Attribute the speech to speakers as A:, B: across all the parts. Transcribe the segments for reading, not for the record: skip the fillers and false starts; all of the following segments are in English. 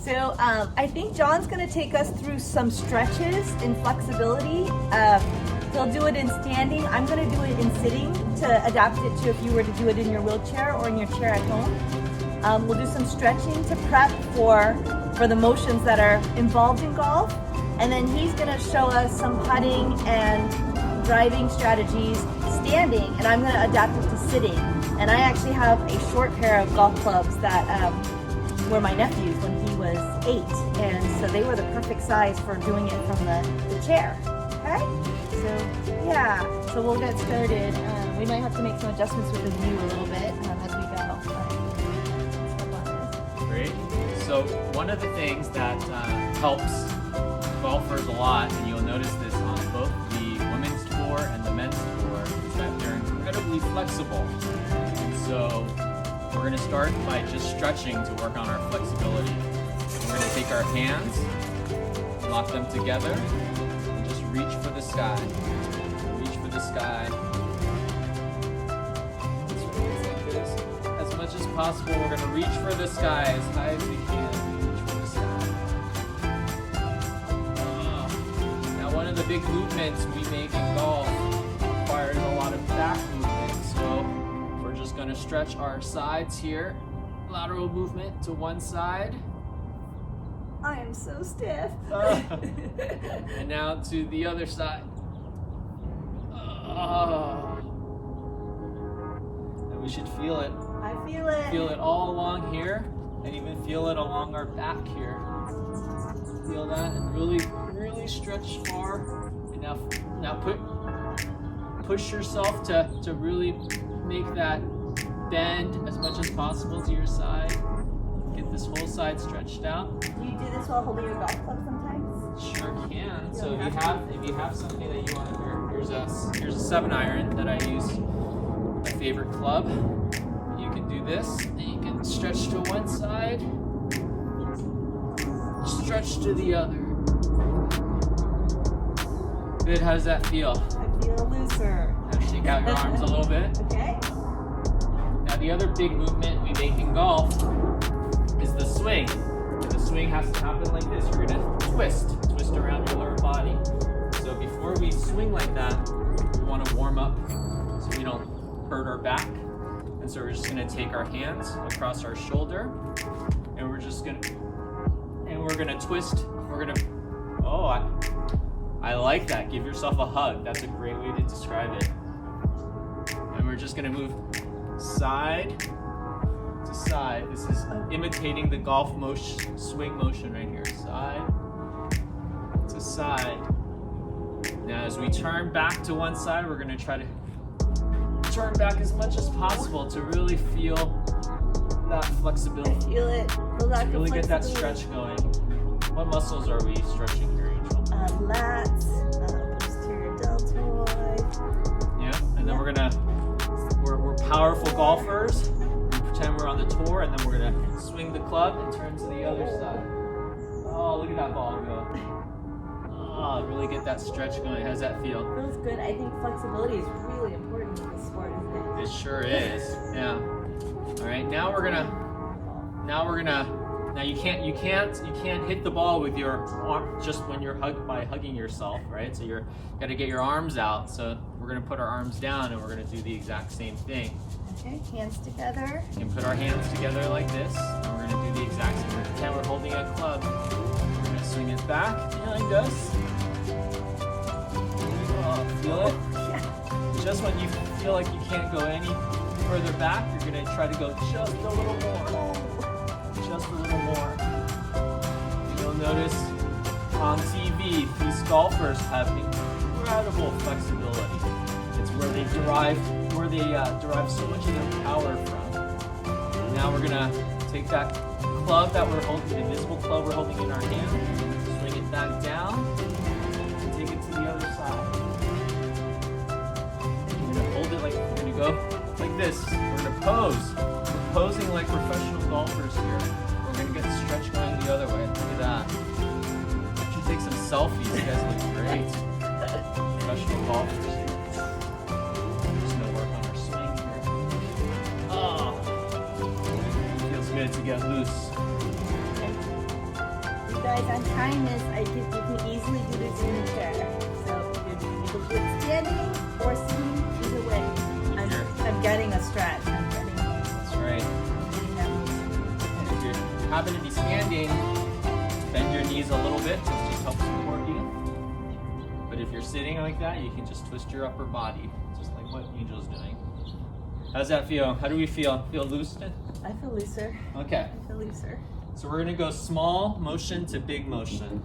A: So I think John's going to take us through some stretches in flexibility. He'll do it in standing. I'm going to do it in sitting to adapt it to if you were to do it in your wheelchair or in your chair at home. We'll do some stretching to prep for the motions that are involved in golf. And then he's going to show us some putting and driving strategies standing, and I'm going to adapt it to sitting. And I actually have a short pair of golf clubs that were my nephew's when he was 8, and so they were the perfect size for doing it from the chair. Okay, so yeah, so we'll get started. We might have to make some adjustments with the view a little bit as we go.
B: Great. So one of the things that helps golfers a lot, and you'll notice this on both the women's tour and the men's tour, is that they're incredibly flexible. And so we're going to start by just stretching to work on our flexibility. We're going to take our hands, lock them together, and just reach for the sky. Reach for the sky. Like this. As much as possible, we're going to reach for the sky as high as we can. Reach for the sky. Now, one of the big movements we make in golf requires a lot of back movement. So we're just going to stretch our sides here. Lateral movement to one side.
A: I am so stiff.
B: And now to the other side. And we should feel it.
A: I feel it.
B: Feel it all along here, and even feel it along our back here. Feel that, and really stretch far. And now push yourself to really make that bend as much as possible to your side. Get this whole side stretched out.
A: Do you do this while holding your golf club sometimes?
B: Sure can. So if you have something that you want to, here's a 7-iron that I use, my favorite club. You can do this. And you can stretch to one side, stretch to the other. Good. How does that feel?
A: I feel looser.
B: Now shake out your arms a little bit.
A: Okay.
B: Now the other big movement we make in golf is the swing. And the swing has to happen like this. You're gonna twist around your lower body. So before we swing like that, we want to warm up so we don't hurt our back. And so we're just gonna take our hands across our shoulder, and we're gonna twist. I like that. Give yourself a hug. That's a great way to describe it. And we're just gonna move side to side. This is imitating the golf motion, swing motion right here. Side to side. Now as we turn back to one side, we're gonna try to turn back as much as possible to really feel that flexibility.
A: Feel it.
B: To really get that stretch going. What muscles are we stretching here, Angel?
A: Lats, posterior deltoid.
B: Yeah, and then we're powerful golfers. We pretend we're on the tour, and then we're gonna swing the club and turn to the other side. Oh, look at that ball go. Oh, really get that stretch going. How does that feel?
A: Feels good. I think flexibility is really important in this sport, isn't it?
B: It sure is. Yeah. All right. Now you can't hit the ball with your arm just when you're hugging yourself, right? So you got to get your arms out. So we're gonna put our arms down, and we're gonna do the exact same thing.
A: Okay, hands together.
B: We can put our hands together like this, and we're gonna do the exact same. Pretend we're holding a club. We're gonna swing it back behind us. Oh, feel it?
A: Yeah.
B: Just when you feel like you can't go any further back, you're gonna try to go just a little more. Just a little more. You'll notice on TV, these golfers have incredible flexibility. It's where they derive so much of their power from. Now we're gonna take that club that we're holding, the invisible club we're holding in our hand, swing it back down, and take it to the other side. We're gonna hold it we're gonna go like this. We're gonna pose. We're posing like professional golfers here. We're gonna get the stretch going the other way. Look at that. I should take some selfies. You guys look great. Professional golfers here. Just gonna work on our swing here. Oh, feels good to get loose.
A: guys, I'm trying this. You can easily do this in the chair. So you can do it standing or sitting, either way. I'm getting a stretch.
B: That's right.
A: Getting that motion.
B: And if you happen to be standing, bend your knees a little bit to just help support you. But if you're sitting like that, you can just twist your upper body, just like what Angel's doing. How's that feel? How do we feel? Feel loose?
A: I feel looser.
B: Okay.
A: I feel looser.
B: So we're gonna go small motion to big motion.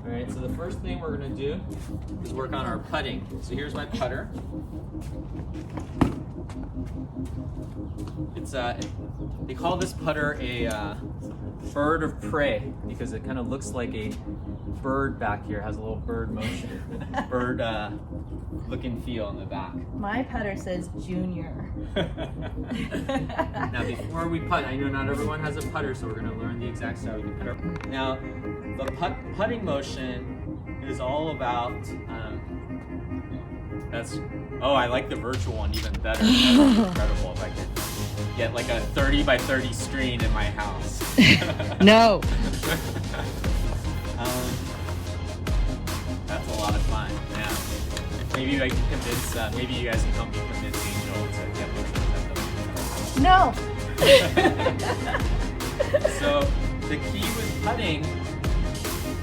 B: All right, so the first thing we're gonna do is work on our putting. So here's my putter. It's they call this putter a bird of prey because it kind of looks like a bird back here. It has a little bird motion, bird look and feel in the back.
A: My putter says junior.
B: Now before we putt, I know not everyone has a putter, so we're going to learn the exact style we putter. Now the putting motion is all about, I like the virtual one even better. That's incredible if I could get like a 30 by 30 screen in my house.
C: No.
B: That's a lot of fun, yeah. Maybe I can convince, maybe you guys can help me convince Angel to get one of those.
A: No.
B: So the key with putting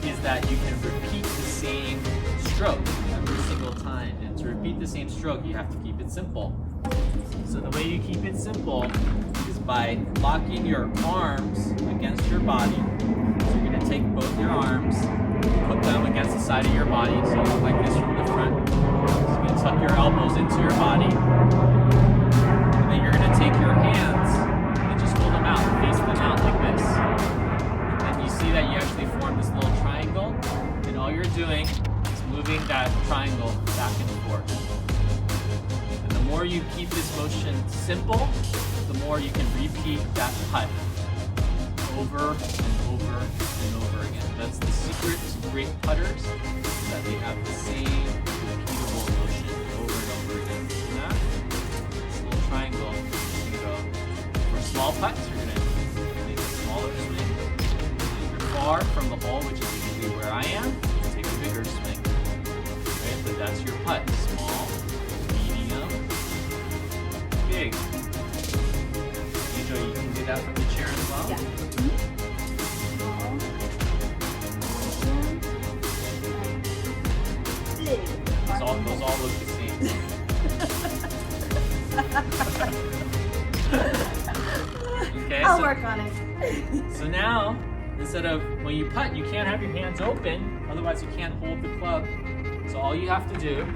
B: is that you can repeat the same stroke every single time. And to repeat the same stroke, you have to keep it simple. So the way you keep it simple is by locking your arms against your body. So you're going to take both your arms, put them against the side of your body, so you look like this from the front. So you're going to tuck your elbows into your body. And then you're going to take your hands and just hold them out, face them out like this. And you see that you actually form this little triangle, and all you're doing is moving that triangle back and forth. And the more you keep this motion simple, the more you can repeat that putt over and over and over again. That's the secret to great putters, that they have the same repeatable motion over and over again. See that? This little triangle. You're going to go for small putts, you're going to make a smaller swing. If you're far from the hole, which is usually where I am, take a bigger swing. Right? But that's your putt. Small, medium, big. Angel, you can do that from the chair as well?
A: Yeah.
B: Those all look the same. Okay,
A: I'll work on it.
B: So now, instead of when you putt, you can't have your hands open, otherwise you can't hold the club. So all you have to do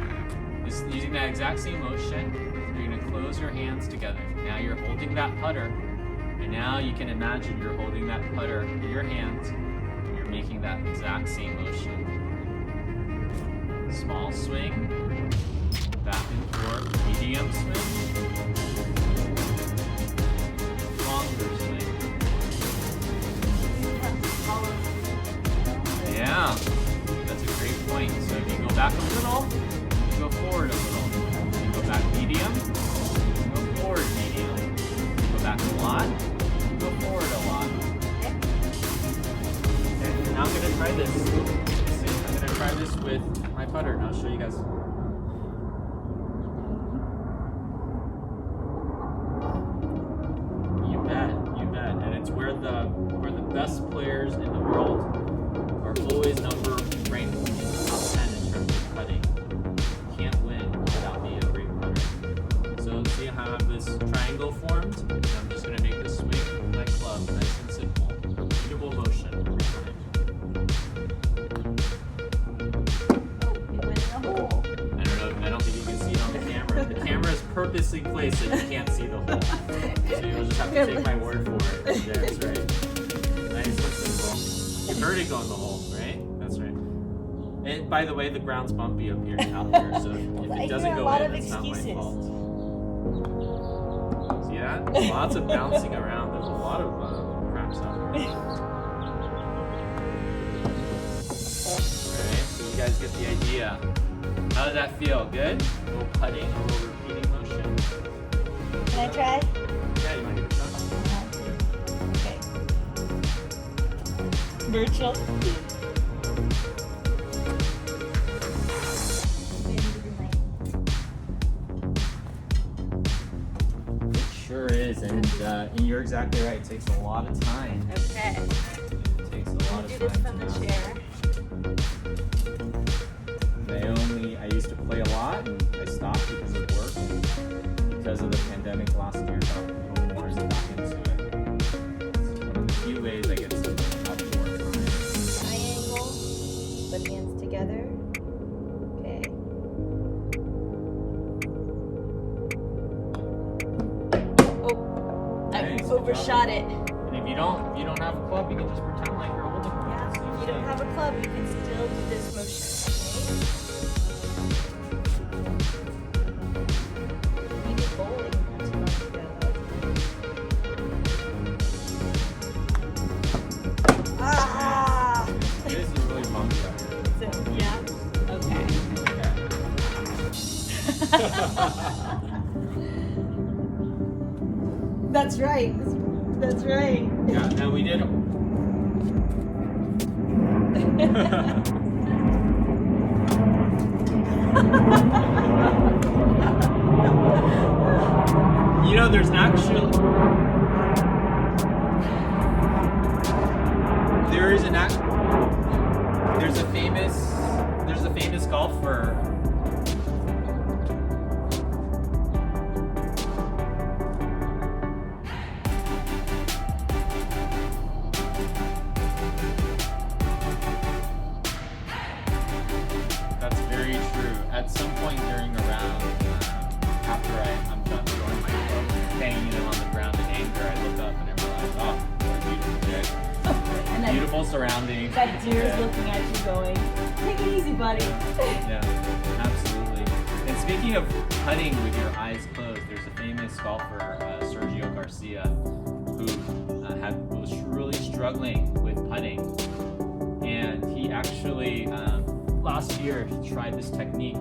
B: is, using that exact same motion, you're going to close your hands together. Now you're holding that putter, and now you can imagine you're holding that putter in your hands, and you're making that exact same motion. Small swing, back and forth, medium swing, longer swing. Yeah, that's a great point. So if you go back a little, you go forward a little. You go back medium, you go forward medium. You go back a lot, you go forward a lot. Okay, now I'm going to try this. I'm going to try this with my putter, and I'll show you guys. You bet. And it's where the best players in the world are always ranked in the top 10 in terms of putting. You can't win without being a great putter. So see how I have this triangle formed? And I'm just going to make this swing with my club, nice and simple. Repeatable motion every time. I don't think you can see it on the camera. The camera is purposely placed so you can't see the hole. So you'll just have to take my word for it. That's right. Nice and simple. You heard it go in the hole, right? That's right. And by the way, the ground's bumpy up here out here, so if it doesn't go in, it's not my fault. See that? Lots of bouncing around. There's a lot of craps out there. Alright, so you guys get the idea. How does that feel? Good? A little putting, a little repeating motion.
A: Can I try?
B: Yeah, you want to give it a shot?
A: Okay. Virtual.
B: It sure is, and you're exactly right. It takes a lot of time.
A: Okay.
B: It takes a lot
A: Do
B: of
A: this
B: time.
A: from
B: to
A: the
B: master.
A: chair.
B: I used to play a lot, and I stopped because of work, and because of the pandemic last year, got a little more back into it. It's one of the few ways I get to have more time.
A: Triangle. Put hands together. Okay. Oh, I
B: Nice, good
A: overshot it.
B: And if you don't have a club, you can just pretend like you're holding one.
A: Yeah, if you don't have a club, you can still do this motion. We did bowling not too long ago. Ah!
B: It is really bumpy out here.
A: Yeah? Okay. That's right. That's right.
B: Yeah, now we did. You know, there's actually there's a famous golfer. That's very true. At some point during a round, after I'm done throwing my club, banging them on the ground in anger, I look up and I realize, oh, what a beautiful day.
A: And then
B: Beautiful surroundings.
A: that deer is
B: Yeah.
A: looking at you going, take it easy, buddy.
B: Yeah, absolutely. And speaking of putting with your eyes closed, there's a famous golfer, Sergio Garcia, who was really struggling with putting, and he actually last year he tried this technique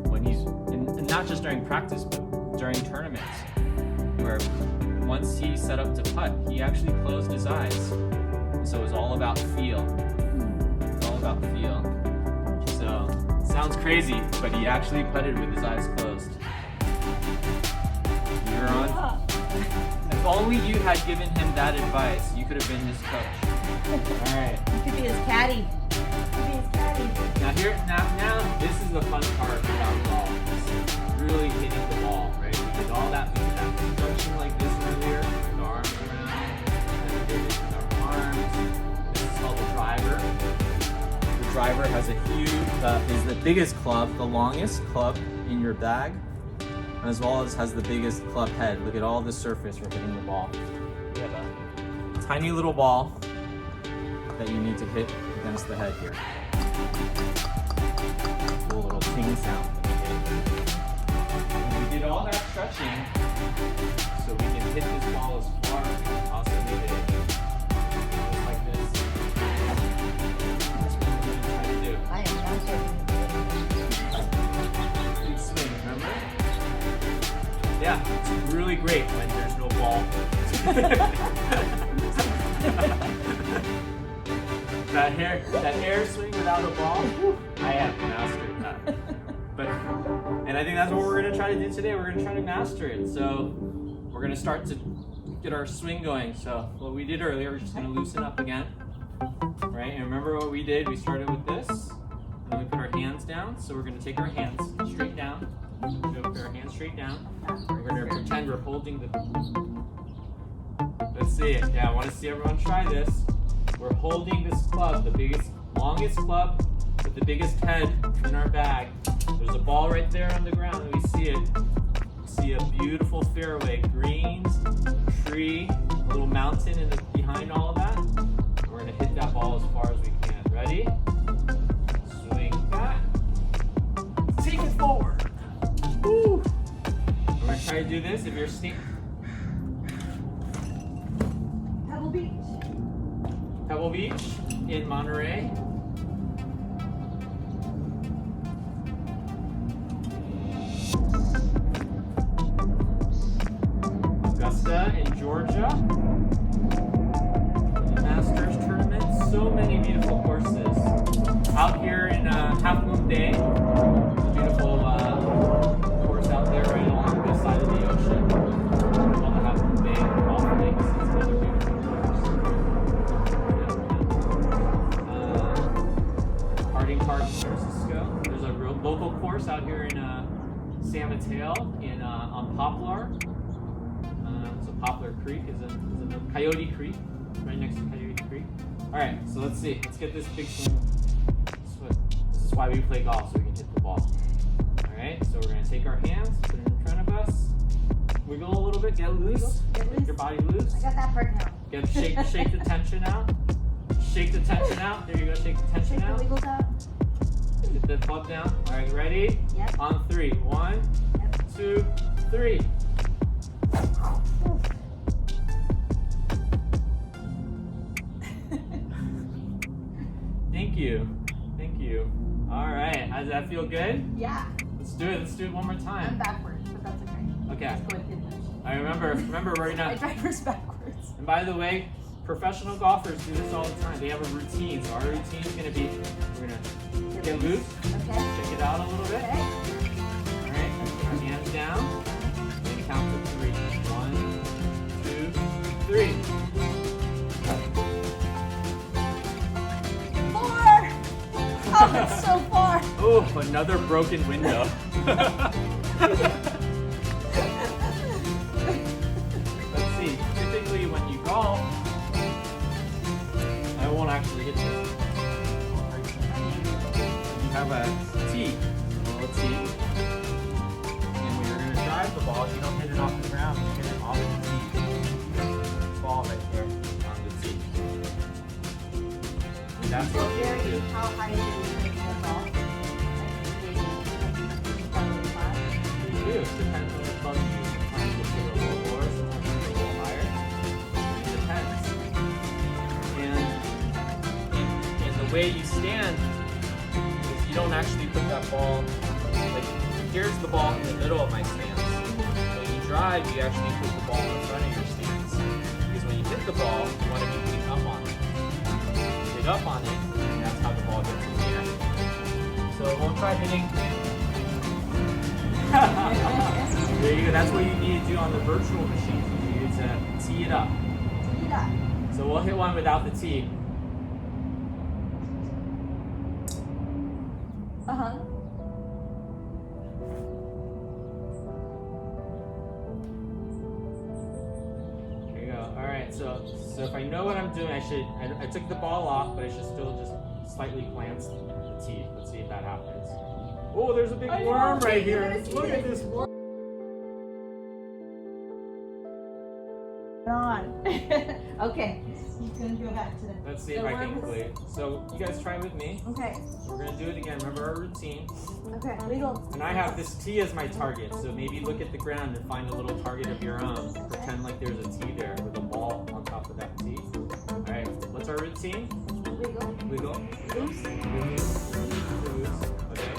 B: when and not just during practice, but during tournaments, where once he set up to putt, he actually closed his eyes. So it was all about feel. It's all about feel. So, sounds crazy, but he actually putted with his eyes closed. You're on. If only you had given him that advice, you could have been his coach. Alright.
A: You could be his caddy. You could be his caddy.
B: Now this is the fun part about golf. It's really hitting the ball, right? We did all that, we did that construction like this earlier, with our arms around, and we did it with our arms. This is called the driver. The driver has a huge, is the biggest club, the longest club in your bag, as well as has the biggest club head. Look at all the surface we're hitting the ball. We have a tiny little ball that you need to hit against the head here. Cool little ting sound that we did. And we did all that stretching so we can hit this ball as far as we can possibly hit it. Just like this. That's what we're going to try to do.
A: I am not joking.
B: Big swing, remember? Yeah, it's really great when there's no ball. that air swing without a ball, I have mastered that. And I think that's what we're gonna try to do today. We're gonna try to master it. So we're gonna start to get our swing going. So what we did earlier, we're just gonna loosen up again, right? And remember what we did? We started with this, and then we put our hands down. So we're gonna take our hands straight down. We're gonna put our hands straight down. We're gonna pretend we're holding the. Let's see it. Yeah, I want to see everyone try this. We're holding this club, the biggest, longest club with the biggest head in our bag. There's a ball right there on the ground, and we see it. We see a beautiful fairway, greens, tree, a little mountain behind all of that. And we're gonna hit that ball as far as we can. Ready? Swing back. Take it forward. Woo! We're gonna try to do this. If you're
A: Pebble Beach.
B: Pebble Beach in Monterey. Augusta in Georgia. Masters tournament. So many beautiful courses. Out here in Half Moon Bay, beautiful course out there right along the side of the ocean. On the Half Moon Bay Golf Links. It's another beautiful course. Harding Park, San Francisco. There's a real local course out here in San Mateo on Poplar. So Poplar Creek is a Coyote Creek, right next to Coyote Creek. All right, so let's see. Let's get this big swing. This is why we play golf, so we can hit the ball. All right, so we're gonna take our hands, put it in front of us, wiggle a little bit, get loose, make your body loose.
C: I got that part now.
B: Shake the tension out. Shake the tension out. There you go. Shake the tension
C: Shake the
B: out.
C: wiggles out.
B: Get the club down. All right, ready?
C: Yep.
B: On 3. 1,
C: Yep.
B: 2, 3. Thank you. Thank you. All right. How does that feel good?
C: Yeah.
B: Let's do it. Let's do it one more
C: I'm
B: time.
C: backwards, but that's okay.
B: Okay.
C: Just go ahead and finish.
B: I remember right now.
C: My driver's backwards.
B: And by the way, professional golfers do this all the time. They have a routine. So our routine is going to be, we're going to get loose,
C: Okay.
B: shake it out a little bit.
C: Okay.
B: All right, put our hands down, and count to 3. 1, 2, 3.
C: 4! Oh, it's so far.
B: Oh, another broken window. Let's see. Typically, when you golf, I won't actually hit this. You have a tee, a little tee, and when you're going to drive the ball, you don't hit it off the ground, you hit it off the tee. Ball right there on the tee. And that's what you do.
C: How high is it in the ball?
B: You do. It depends on the club you use. Sometimes you'll put a little lower, sometimes you'll put a little higher. It depends. And the way you stand is you don't actually put that ball, like, here's the ball in the middle of my stance. So when you drive, you actually put the ball in front of your stance. Because when you hit the ball, you want to be hitting up on it. Hit up on it, and that's how the ball gets in the air. So we'll try hitting. There you go. That's what you need to do on the virtual machine. You need to tee it up.
C: Yeah.
B: So we'll hit one without the tee.
C: Uh-huh.
B: There you go. All right. So if I know what I'm doing, I took the ball off, but I should still just slightly glance the tee. Let's see if that happens. Oh, there's a big
C: I know,
B: worm right
C: you're
B: here.
C: gonna see
B: Look at
C: it.
B: this worm.
C: On. Okay. He's gonna go back to the.
B: Let's see if
C: the
B: I can
C: worm.
B: clear. So you guys try with me.
C: Okay.
B: We're gonna do it again. Remember our routine.
C: Okay. Wiggle.
B: And I have this tee as my target, so maybe look at the ground and find a little target of your own. Pretend like there's a tee there with a ball on top of that tee. Alright, what's our routine?
C: Wiggle.
B: Wiggle.
C: Loose.
B: Loose. Loose. Okay.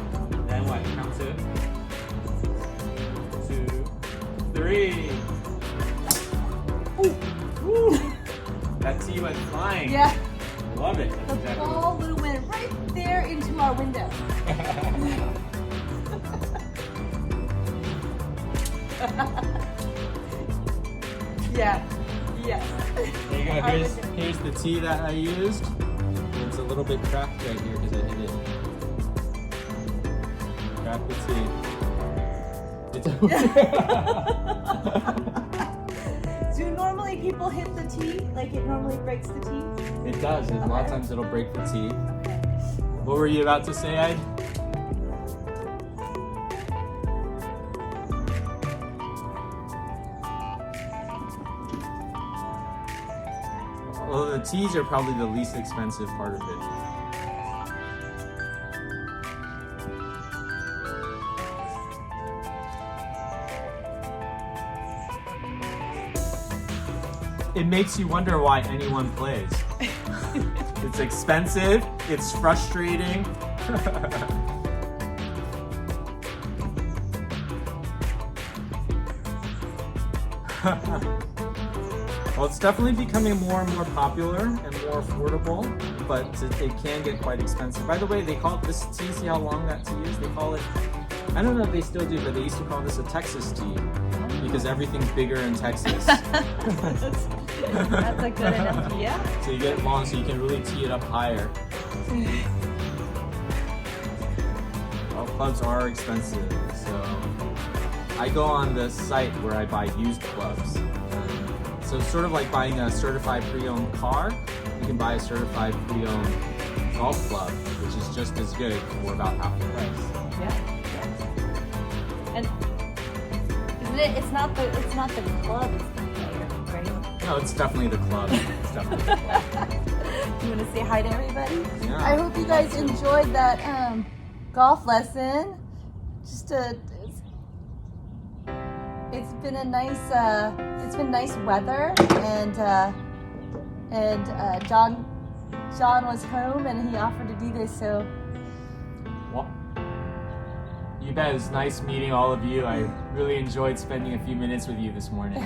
B: Then what? Count to 2, 3. Ooh. Woo. That tee went flying.
C: Yeah.
B: Love it.
C: The
B: That's exactly
C: ball would have went right there into our window. Yeah. Yes.
B: There you go. Here's the tee that I used. It's a little bit cracked right here because I hit it. Crack the tee.
A: Do normally people hit the tee? Like it normally breaks the tee?
B: It does. A lot of times it'll break the tee. What were you about to say, Ed? Well, the tees are probably the least expensive part of it. It makes you wonder why anyone plays. It's expensive, it's frustrating.
D: Well, it's definitely becoming more and more popular and more affordable, but it can get quite expensive. By the way, they call it this tea. See how long that tea is? They call it, I don't know if they still do, but they used to call this a Texas tea because everything's bigger in Texas.
A: That's a good enough. Yeah.
D: So you get it long so you can really tee it up higher. Well, clubs are expensive, so I go on the site where I buy used clubs. So it's sort of like buying a certified pre-owned car. You can buy a certified pre-owned golf club, which is just as good for about half the price.
A: Yeah. And isn't it? It's not the club. It's the player, right?
D: No, it's definitely the club. It's definitely the club.
A: You want to say hi to everybody?
D: Yeah.
A: I hope you guys enjoyed that golf lesson. It's been a nice nice weather, and John was home and he offered to do this, so
D: Well, you bet. It was nice meeting all of you. I really enjoyed spending a few minutes with you this morning.